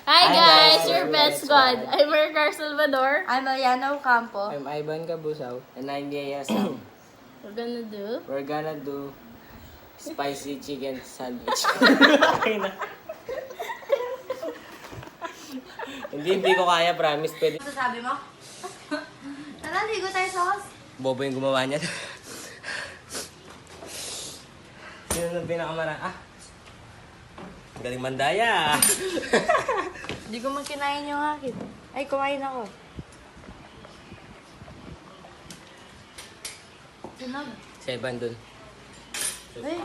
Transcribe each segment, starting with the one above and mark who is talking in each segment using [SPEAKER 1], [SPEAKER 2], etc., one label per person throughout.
[SPEAKER 1] Hi guys, your best squad. I'm Mercar Salvador.
[SPEAKER 2] I'm Mariana Ocampo.
[SPEAKER 3] I'm Ivan Cabusaw. And I'm Yaya Sam.
[SPEAKER 1] We're
[SPEAKER 3] Gonna do spicy chicken sandwich. hindi ko kaya, promise. Pwede.
[SPEAKER 2] Ano sabi mo? Tara, ligo tayo sa house.
[SPEAKER 3] Bobo yung gumawa niya. Sino nang pinakamara? Galing mandaya.
[SPEAKER 2] Hindi ko man kinain yung akin. Ay, kumain ako. Sinag.
[SPEAKER 3] Si Evan dun.
[SPEAKER 2] Ay.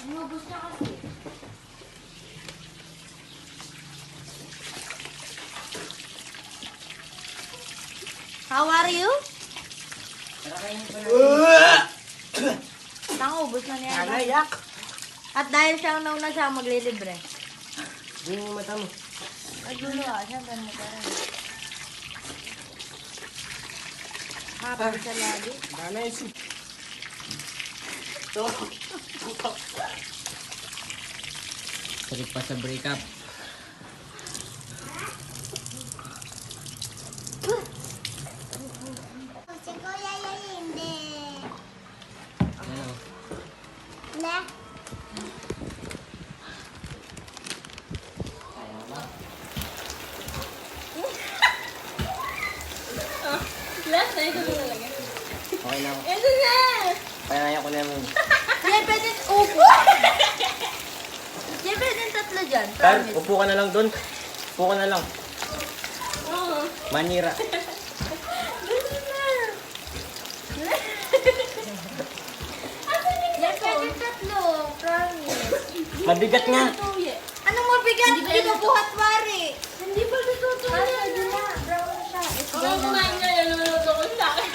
[SPEAKER 2] Inubos niya kasi. How are you? Ubos na niya.
[SPEAKER 3] Yak!
[SPEAKER 2] At dahil siyang nauna siya, maglilibre.
[SPEAKER 3] Yung mata mo.
[SPEAKER 2] Ay, gulo ah. Siyempre mo parang. Happy siya lagi.
[SPEAKER 3] Nanay si... Sakit pa sa breakup.
[SPEAKER 4] Si Kuya hindi.
[SPEAKER 3] Ano?
[SPEAKER 4] Na?
[SPEAKER 1] Last na ito talaga.
[SPEAKER 3] Okay na ako.
[SPEAKER 1] Ito na!
[SPEAKER 3] Panaya ko na yung...
[SPEAKER 2] Yan, pwede upo. Yan, pwede tatlo dyan.
[SPEAKER 3] Kyle,
[SPEAKER 2] Promise.
[SPEAKER 3] upo ka na lang dun. Upo ka na lang.
[SPEAKER 1] Oo.
[SPEAKER 3] Manira.
[SPEAKER 2] Yan, pwede tatlo. Promise.
[SPEAKER 3] Mabigat nga.
[SPEAKER 2] Anong mabigat? Hindi ka buhat wari.
[SPEAKER 1] Hindi pa natutunan.
[SPEAKER 2] Ano na? Brown siya.
[SPEAKER 1] Kung kumain ka yan, nanonood ako sa akin.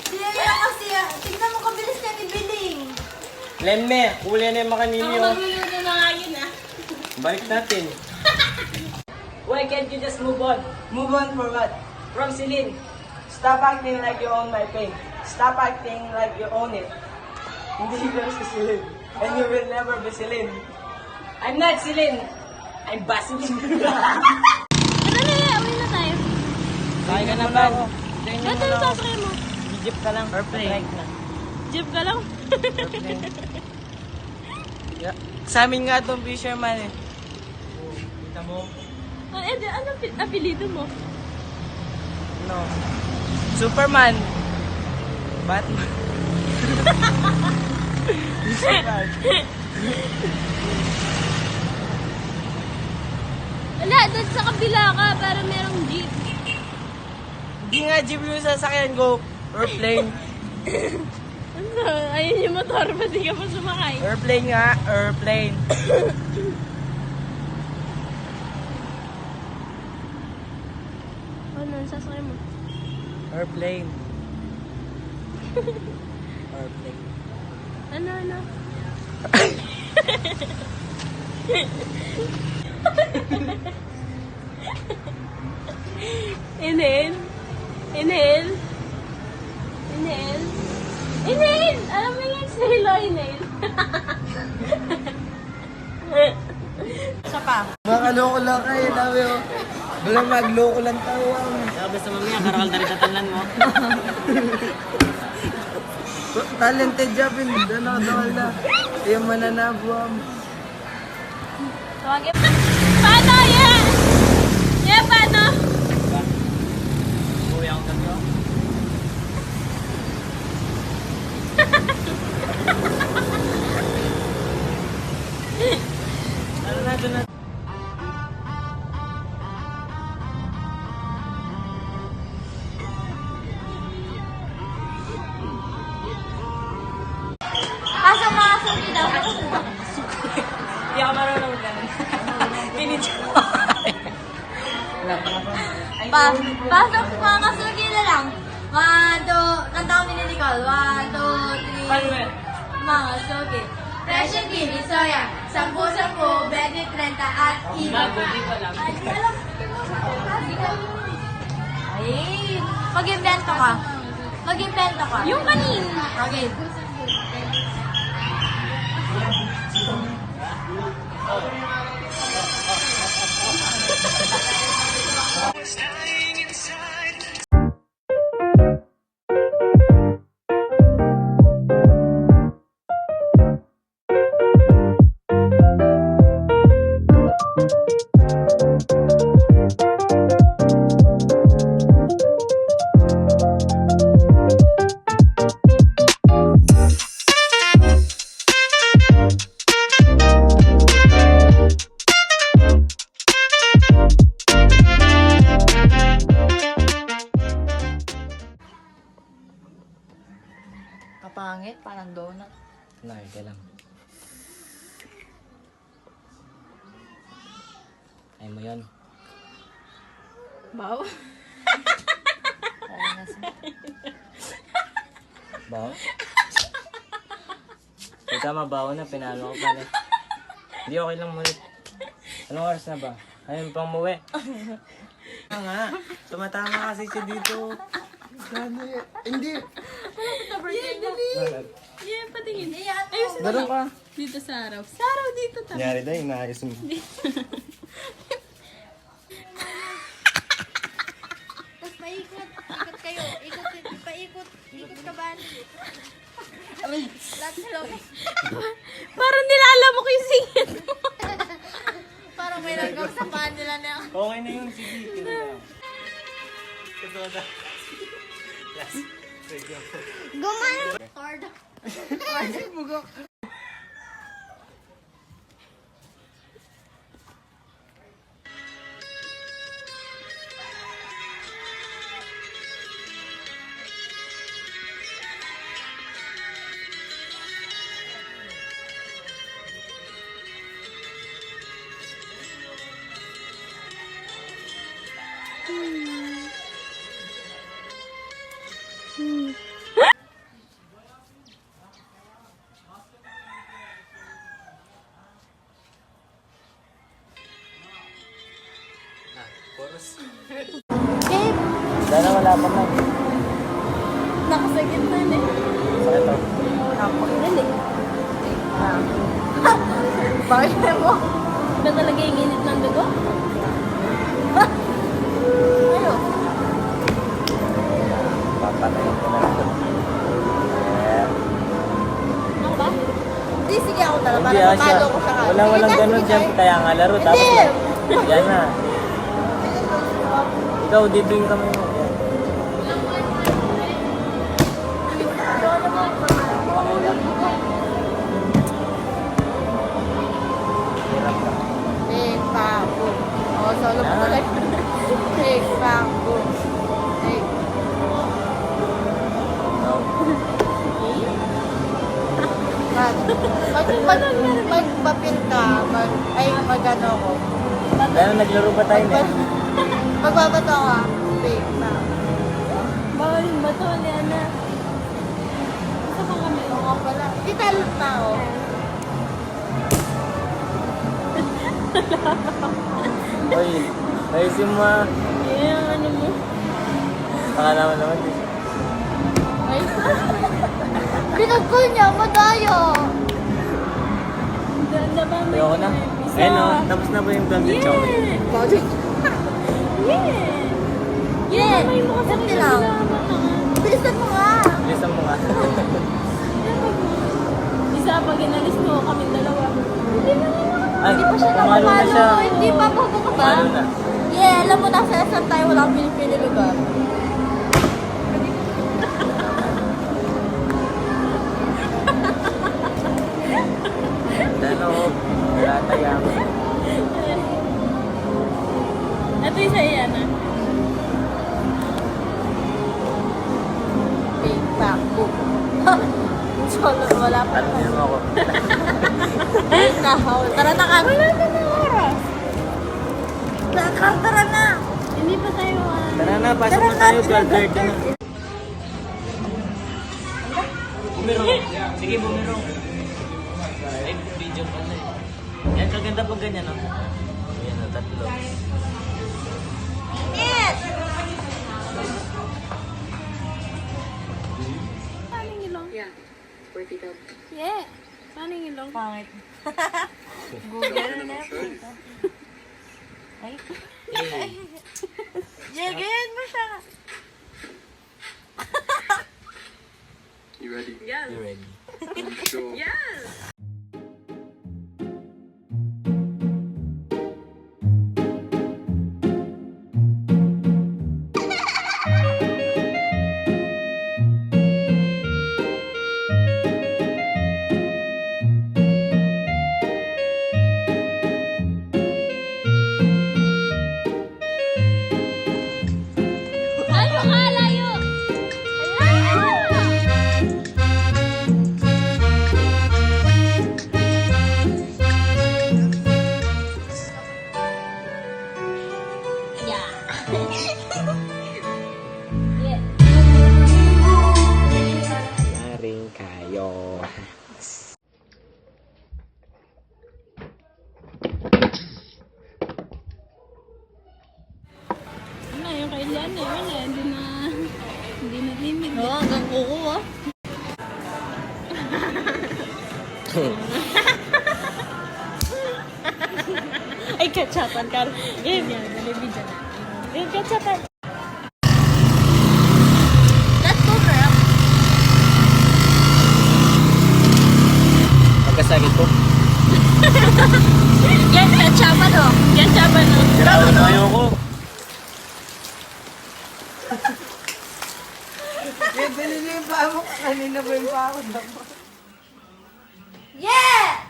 [SPEAKER 2] Sinaya kasi. Tingnan mo kabilis niya ni Biling.
[SPEAKER 3] Lemme, huli na yung
[SPEAKER 1] Ako
[SPEAKER 3] makaninyo.
[SPEAKER 1] magluluto ng akin ah.
[SPEAKER 3] Balik natin.
[SPEAKER 5] Why can't you just move on? Move on for what? From Celine. Stop acting like you own my pain. Stop acting like you own it. Hindi ka si Celine. And you will never be Celine. I'm not Celine. I'm Basilin.
[SPEAKER 1] Ano na, uwi na tayo.
[SPEAKER 3] Kaya ka na ba?
[SPEAKER 1] Ba't ano sasakay mo?
[SPEAKER 3] Jeep ka lang. Airplane.
[SPEAKER 1] Jeep ka lang.
[SPEAKER 5] Sa amin nga itong fisherman eh.
[SPEAKER 3] Kita mo?
[SPEAKER 1] Ano apelido mo?
[SPEAKER 5] No. Superman. Batman. Superman.
[SPEAKER 1] Wala, doon sa kabila ka para merong jeep.
[SPEAKER 5] Hindi nga jeep yung sasakyan ko. Airplane.
[SPEAKER 1] Ano? Ayun yung motor, ba't di ka pa sumakay?
[SPEAKER 5] Airplane nga. Airplane.
[SPEAKER 1] Ano, sasakay mo?
[SPEAKER 5] Airplane. Airplane.
[SPEAKER 1] Ano? Inhale. Inhale. Inhale. Inhale! Alam mo yung silo, inhale.
[SPEAKER 2] Isa pa.
[SPEAKER 5] Makaloko lang kayo, dami oh. Walang magloko lang tawang.
[SPEAKER 3] Sabi sa mamaya, karakal na rin tatalan mo.
[SPEAKER 5] Talented job yun, doon ako dawal na. Yung mananabuam.
[SPEAKER 1] Tawagin. Paano yan? Yeah, paano?
[SPEAKER 3] Uwi ako tatlo.
[SPEAKER 5] Ano na doon na?
[SPEAKER 2] Pasok mga suki daw.
[SPEAKER 5] Hindi ako marunong ganun. Pinidyo.
[SPEAKER 2] Pasok mga suki na lang. 1, 2, kanta kami ni Nicole. 1, 2, 3.
[SPEAKER 5] Paano ba?
[SPEAKER 2] Mga suki. Fresh and Kimi, soya. 10, 10, 20, 30 at iba.
[SPEAKER 5] Bago, di ko alam.
[SPEAKER 2] Ay, alam. Ay, mag-invento ka. Mag-invento ka.
[SPEAKER 1] Yung kanina.
[SPEAKER 2] Okay. Kapangit, parang donut.
[SPEAKER 3] Narga lang. Ay mo yun.
[SPEAKER 1] Baw.
[SPEAKER 3] Bawo? Ika mabaho na, pinalo ko pala. Hindi, okay lang mulit. Anong oras na ba? Ayun pang muwi. Nga, tumatama kasi siya dito. Hindi.
[SPEAKER 1] Yeah, patingin.
[SPEAKER 3] Ganun ka.
[SPEAKER 1] Dito sa araw. Sa araw dito ta.
[SPEAKER 3] Nangyari daw, inaayos mo.
[SPEAKER 4] Tapos paikot. Ikot kayo. Paikot ka ba? Lahat sa loob.
[SPEAKER 1] Parang nilalamok yung singit mo.
[SPEAKER 2] Parang may nagawang sa paan nila na.
[SPEAKER 3] Okay na yun, sige. Ito na. Yes.
[SPEAKER 4] Gumano.
[SPEAKER 2] Hard.
[SPEAKER 3] Sana wala pa na.
[SPEAKER 1] Nakasagit na eh.
[SPEAKER 3] Sakit to.
[SPEAKER 1] Dali.
[SPEAKER 2] Bakit mo?
[SPEAKER 1] Ba talaga yung init ng dugo?
[SPEAKER 2] Ano?
[SPEAKER 3] Papatayin ko na lang ito.
[SPEAKER 1] Ano ba?
[SPEAKER 2] Hindi, sige ako talaga.
[SPEAKER 3] Hindi
[SPEAKER 2] Para
[SPEAKER 3] siya.
[SPEAKER 2] mapalo ko siya.
[SPEAKER 3] Walang ganun siya. Kaya nga laro. Tapos
[SPEAKER 2] Hindi.
[SPEAKER 3] yan na. Ikaw, dito yung kamay mo. Yan. Hirap ka.
[SPEAKER 2] Big bang boom. Oh, solo mo talaga. Big bang boom. Big.
[SPEAKER 3] No.
[SPEAKER 2] Magpapil ka, mag-ano ko.
[SPEAKER 3] Kaya naglaro ba tayo na?
[SPEAKER 2] Magbabato ka. Big bang.
[SPEAKER 1] Bawal yung bato ni Ana. Gusto ka kami.
[SPEAKER 2] Oo nga pala. Di talot na ako.
[SPEAKER 3] Uy, ayusin mo ah.
[SPEAKER 1] Yeah, ano mo?
[SPEAKER 3] Akala mo naman.
[SPEAKER 2] Ay. Pinagkul niya, madayo.
[SPEAKER 1] Ganda ba? May
[SPEAKER 3] Ayoko na.
[SPEAKER 1] isa.
[SPEAKER 3] Ayun o, tapos na ba yung Blondie Chow?
[SPEAKER 1] Yeah!
[SPEAKER 2] Yeah.
[SPEAKER 1] May mo kasi
[SPEAKER 2] Hindi lang. Bilisan mo nga.
[SPEAKER 3] Bilisan mo nga.
[SPEAKER 1] Isa pag inalis mo kami dalawa. Hindi na
[SPEAKER 3] Ay,
[SPEAKER 2] Hindi pa siya
[SPEAKER 3] pumalo na siya.
[SPEAKER 2] Hindi pa po ka ba?
[SPEAKER 3] Pumalo na.
[SPEAKER 2] Yeah, alam mo na sa SM tayo wala akong pinipili lugar.
[SPEAKER 3] Ano, wala tayo.
[SPEAKER 1] Ito yung sa iyan ah.
[SPEAKER 2] Big bang boom. Solo, wala pa.
[SPEAKER 3] Ano yun ako?
[SPEAKER 2] Tara na kami.
[SPEAKER 1] Wala na ng oras.
[SPEAKER 2] Tara na.
[SPEAKER 1] Hindi pa tayo
[SPEAKER 3] Tara na, pasok na tayo. 12:30 na. Bumiro. Sige, bumiro. Ay, video pala eh. Yan, kaganda pag ganyan, no? Ayan, no, tatlo.
[SPEAKER 2] Yes!
[SPEAKER 1] Paano yung ilong? Yeah. Yeah. Paano yung ilong?
[SPEAKER 2] Pangit.
[SPEAKER 1] Google na po. Ay. Jagayan mo siya.
[SPEAKER 6] You ready?
[SPEAKER 3] You ready?
[SPEAKER 6] I'm sure.
[SPEAKER 2] Layo ka, layo!
[SPEAKER 3] Yaring kayo.
[SPEAKER 1] Ano, yung kay Lian eh. Wala, hindi na limit.
[SPEAKER 2] Oo, hanggang kuko ah.
[SPEAKER 1] Ay, ketchupan ka. Game yan, nalibidyan na. Yung ketchupan.
[SPEAKER 2] Let's go, girl.
[SPEAKER 3] Pagkasakit ko.
[SPEAKER 1] Yan, ketchupan o. Ketchupan o.
[SPEAKER 3] Ayoko.
[SPEAKER 5] Binili yung paa mo. Kanina ba yung paa ko?
[SPEAKER 2] Yeah!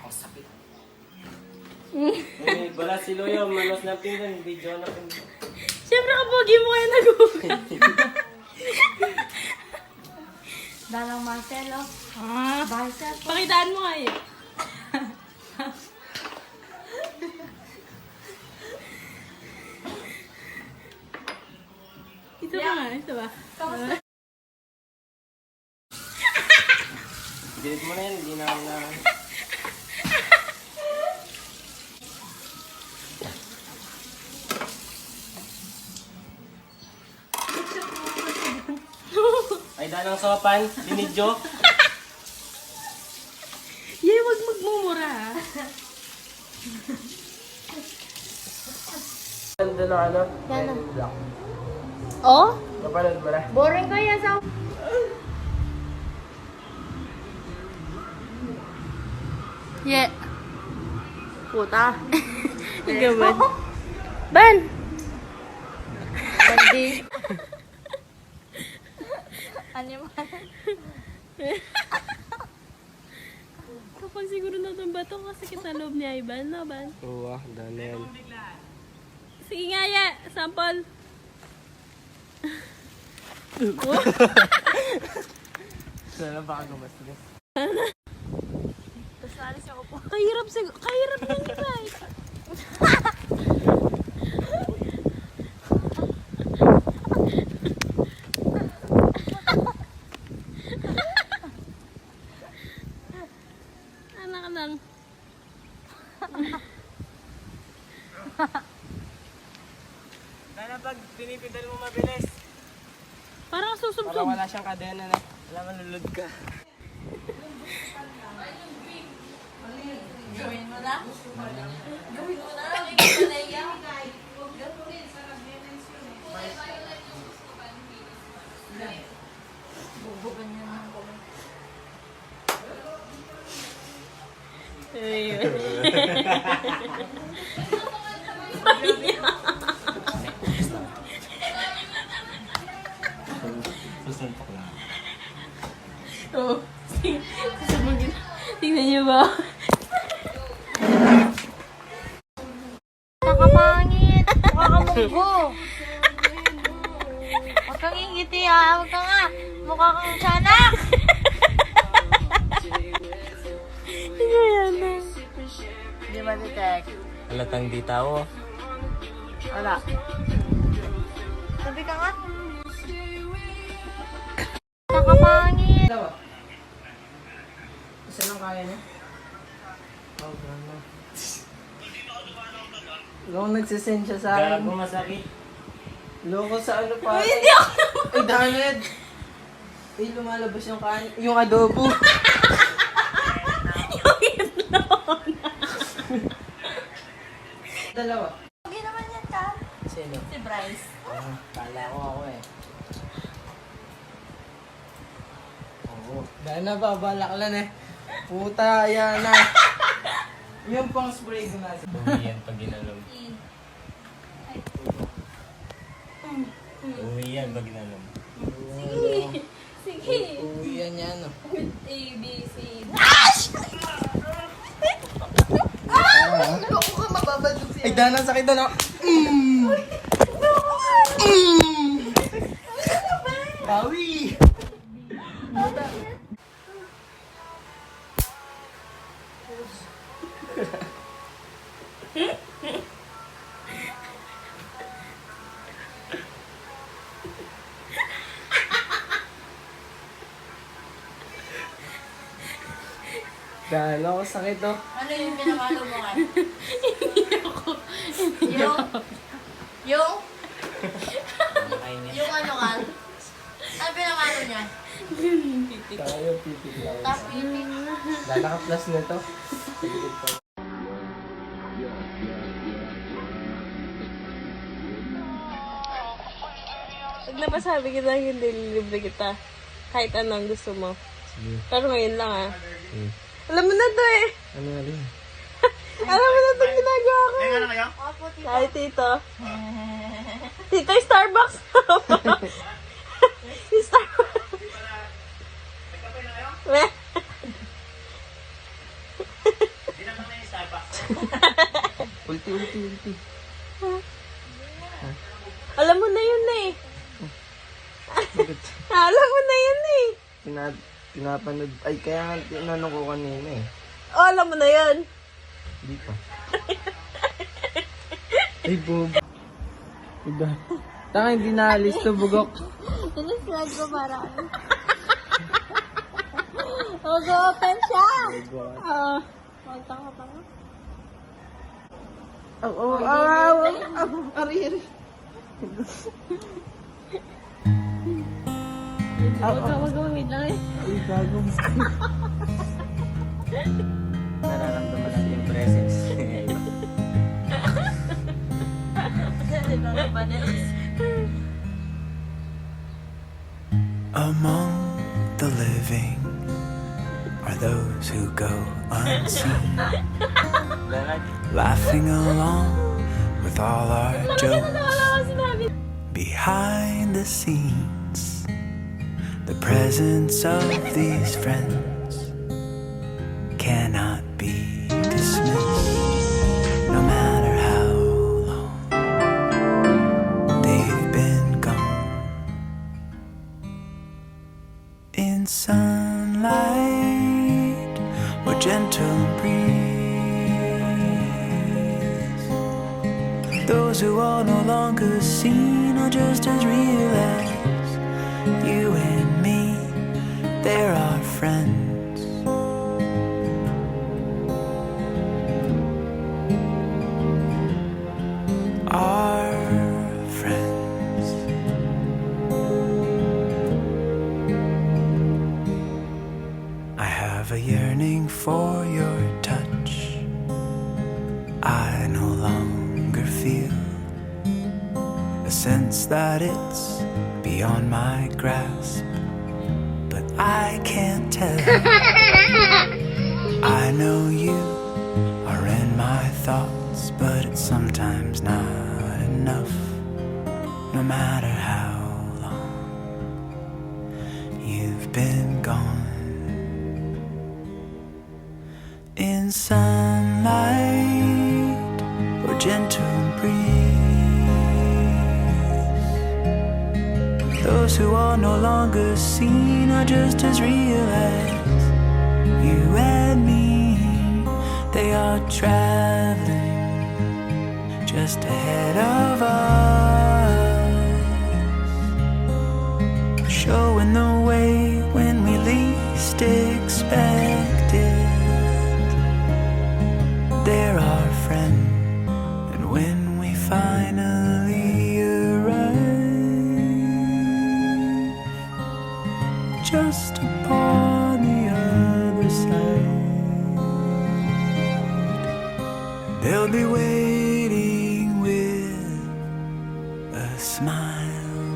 [SPEAKER 3] Wala si Loyo, manos na pinggan, video na pinggan.
[SPEAKER 1] Siyempre kapogi mo kaya nag-google.
[SPEAKER 2] Dalang Marcelo.
[SPEAKER 1] Ah,
[SPEAKER 2] Bicep.
[SPEAKER 1] pakitaan mo nga eh. Ito ba nga? Ito ba?
[SPEAKER 3] Delete mo na yan, hindi na ako na... Ay, dalang sopan, binidyo.
[SPEAKER 1] Yay, wag magmumura ha.
[SPEAKER 3] Ganda na ano?
[SPEAKER 2] Yan
[SPEAKER 3] Black.
[SPEAKER 2] Oh?
[SPEAKER 3] Napanood mo na?
[SPEAKER 2] Boring kaya sa...
[SPEAKER 1] Yeah. Puta. Gaban. Ban!
[SPEAKER 2] Bandi. Ano man?
[SPEAKER 1] Kapag siguro na itong bato kasi kita loob ni Ivan, no, Ban?
[SPEAKER 3] Oo, dami yan.
[SPEAKER 1] Sige nga, ya. Sample.
[SPEAKER 3] Sana baka gumastos.
[SPEAKER 1] Kahirap siguro. Kahirap lang yun, ay. Anak lang.
[SPEAKER 3] Sana pag pinipindal mo mabilis.
[SPEAKER 1] Parang
[SPEAKER 3] Para
[SPEAKER 1] susubsob.
[SPEAKER 3] wala siyang kadena na. Wala malulod ka.
[SPEAKER 2] Gawin mo na? Gawin mo na? Ikaw na iyak. Bubugan niya ng kumay.
[SPEAKER 1] Ayun.
[SPEAKER 3] Susuntok lang.
[SPEAKER 1] Oo. Sasabugin. Tingnan niyo ba?
[SPEAKER 2] Nakapangit! Mukha ka munggo! Huwag kang ingiti ha! Huwag ka nga! Mukha kang tiyanak! Hindi ma-detect.
[SPEAKER 3] Halatang di tao.
[SPEAKER 2] Wala. Sabi ka nga. Nakapangit!
[SPEAKER 5] Isa lang kaya niya? Oh, gano'n. Nung nagsisend siya sa akin.
[SPEAKER 3] Gago masakit.
[SPEAKER 5] Loko sa ano pa. Hindi ako. Ay, Daned. Ay, lumalabas yung yung adobo.
[SPEAKER 1] Yung itlog.
[SPEAKER 3] Dalawa.
[SPEAKER 2] Hindi naman yan ka.
[SPEAKER 3] Sino?
[SPEAKER 2] Si Bryce.
[SPEAKER 3] Kala ko ako eh. Oo. Dahil na ba, balaklan eh. Puta, yan na. Yung pang spray ko na. Uwi yan pag ginalong. Uwi yan pag ginalong.
[SPEAKER 2] Sige.
[SPEAKER 3] Uwi yan yan. Oh.
[SPEAKER 2] A, B, C.
[SPEAKER 3] Ay, danan sakit na. Bawi! Dahil ako sakit oh.
[SPEAKER 2] Ano yung pinamalo mo ka? Yung ano ka? Ano pinamalo niya?
[SPEAKER 3] Tayo, pipig lang.
[SPEAKER 2] Top pipi.
[SPEAKER 3] Lalaka-plus na to.
[SPEAKER 1] Pag napasabi kita, hindi libre kita. Kahit anong gusto mo. Pero ngayon lang ah. Alam mo na to eh.
[SPEAKER 3] Ano nga rin?
[SPEAKER 1] Alam mo na itong ginagawa ko.
[SPEAKER 2] Opo, tito.
[SPEAKER 1] Kahit tito. Tito, Starbucks. Starbucks. Meh.
[SPEAKER 3] Ulti.
[SPEAKER 1] Alam mo na yun eh. Alam mo na yun eh.
[SPEAKER 3] Pinapanood. Ay, kaya nga tinanong ko kanina eh.
[SPEAKER 1] Oh, alam mo na yun.
[SPEAKER 3] Hindi pa. Ay, bobo. Iba. Taka, hindi naalis to, bugok.
[SPEAKER 1] Sinuslag ko para. Mag-open siya. Oo. Punta ka pa. Ari. Wag-wag lang eh.
[SPEAKER 3] Ay, bagong. Nararamdaman natin yung presence.
[SPEAKER 7] Among the living are those who go unseen, laughing along with all our jokes. Behind the scenes, the presence of these friends cannot be dismissed, no matter how long they've been gone. In sunlight or gentle breeze, those who are no longer seen are just as real as you and me. They're our friends. Our friends. I have a yearning for your touch. I no longer feel a sense that it's beyond my grasp, but I can't tell. I know you are in my thoughts, but it's sometimes not enough, no matter how long you've been gone. In sunlight or gentle breeze, those who are no longer seen are just as real as you and me. They are traveling just ahead of us, showing the way when we least expect it. They're our friend, and when we finally arrive just upon the other side, they'll be waiting smile.